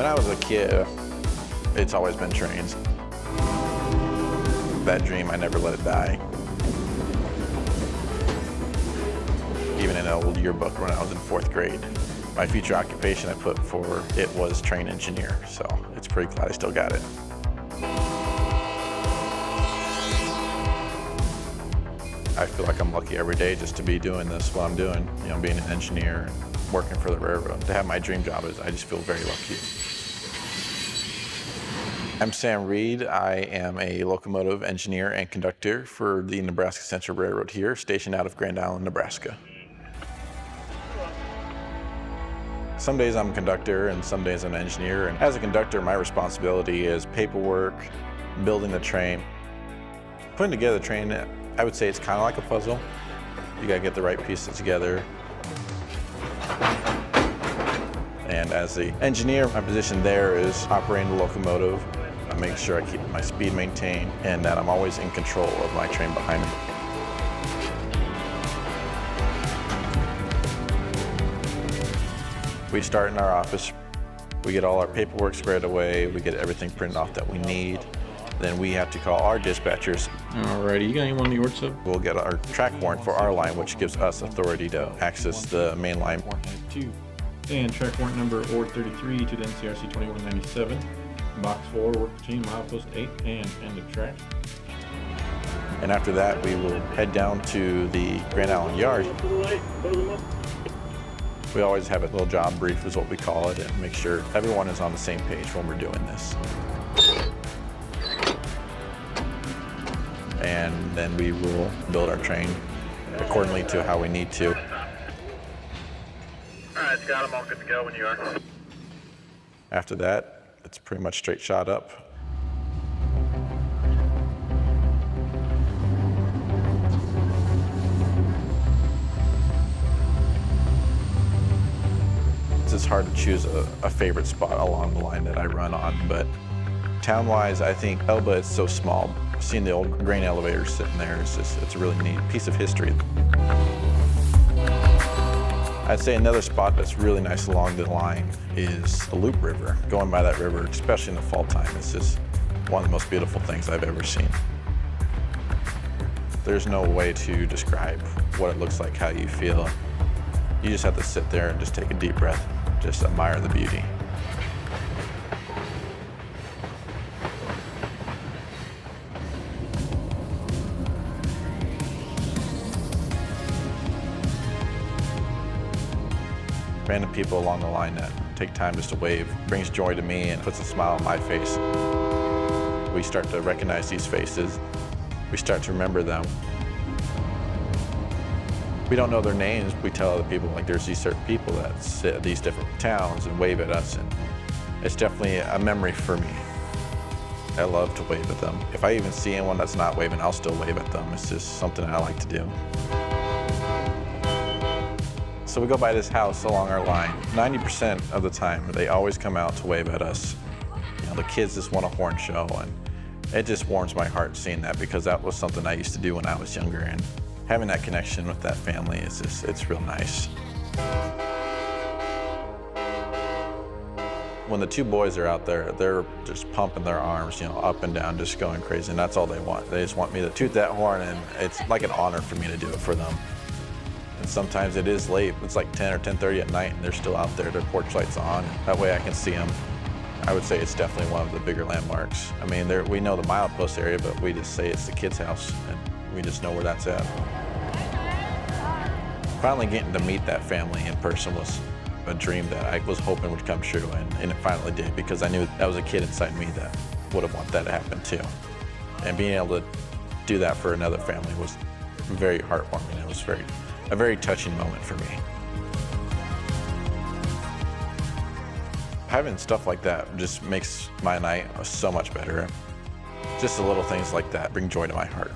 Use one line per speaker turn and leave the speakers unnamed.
When I was a kid, it's always been trains. That dream, I never let it die. Even in an old yearbook when I was in 4th grade, my future occupation I put for it was train engineer, so it's pretty glad I still got it. I feel like I'm lucky every day just to be doing this, what I'm doing, you know, being an engineer and working for the railroad. To have my dream job I just feel very lucky. I'm Sam Reed. I am a locomotive engineer and conductor for the Nebraska Central Railroad here, stationed out of Grand Island, Nebraska. Some days I'm a conductor and some days I'm an engineer. And as a conductor, my responsibility is paperwork, building the train. Putting together the train, I would say it's kind of like a puzzle. You gotta get the right pieces together. And as the engineer, my position there is operating the locomotive, making sure I keep my speed maintained, and that I'm always in control of my train behind me. We start in our office. We get all our paperwork squared away. We get everything printed off that we need. Then we have to call our dispatchers.
Alrighty, you got anyone in the order sub?
We'll get our track warrant for our line, which gives us authority to access the main line.
Warrant head 2. And track warrant number ORD 33 to the NCRC 2197. Box 4, work machine, milepost 8, and end of track.
And after that, we will head down to the Grand Island Yard. We always have a little job brief, is what we call it, and make sure everyone is on the same page when we're doing this. And then we will build our train accordingly to how we need to.
All right, Scott, I'm all good to go when you are.
After that, it's pretty much straight shot up. It's hard to choose a favorite spot along the line that I run on, but town-wise, I think Elba is so small. Seeing the old grain elevators sitting there is it's a really neat piece of history. I'd say another spot that's really nice along the line is the Loup River. Going by that river, especially in the fall time, is just one of the most beautiful things I've ever seen. There's no way to describe what it looks like, how you feel. You just have to sit there and just take a deep breath, just admire the beauty. Random people along the line that take time just to wave brings joy to me and puts a smile on my face. We start to recognize these faces. We start to remember them. We don't know their names. We tell other people, like, there's these certain people that sit at these different towns and wave at us, and it's definitely a memory for me. I love to wave at them. If I even see anyone that's not waving, I'll still wave at them. It's just something I like to do. So we go by this house along our line. 90% of the time, they always come out to wave at us. You know, the kids just want a horn show, and it just warms my heart seeing that, because that was something I used to do when I was younger, and having that connection with that family is it's real nice. When the two boys are out there, they're just pumping their arms, you know, up and down, just going crazy, and that's all they want. They just want me to toot that horn, and it's like an honor for me to do it for them. And sometimes it is late. It's like 10 or 10:30 at night, and they're still out there, their porch lights on. That way I can see them. I would say it's definitely one of the bigger landmarks. I mean, we know the milepost area, but we just say it's the kids' house, and we just know where that's at. Finally getting to meet that family in person was a dream that I was hoping would come true, and it finally did, because I knew that was a kid inside me that would have wanted that to happen too. And being able to do that for another family was very heartwarming. It was a very touching moment for me. Having stuff like that just makes my night so much better. Just the little things like that bring joy to my heart.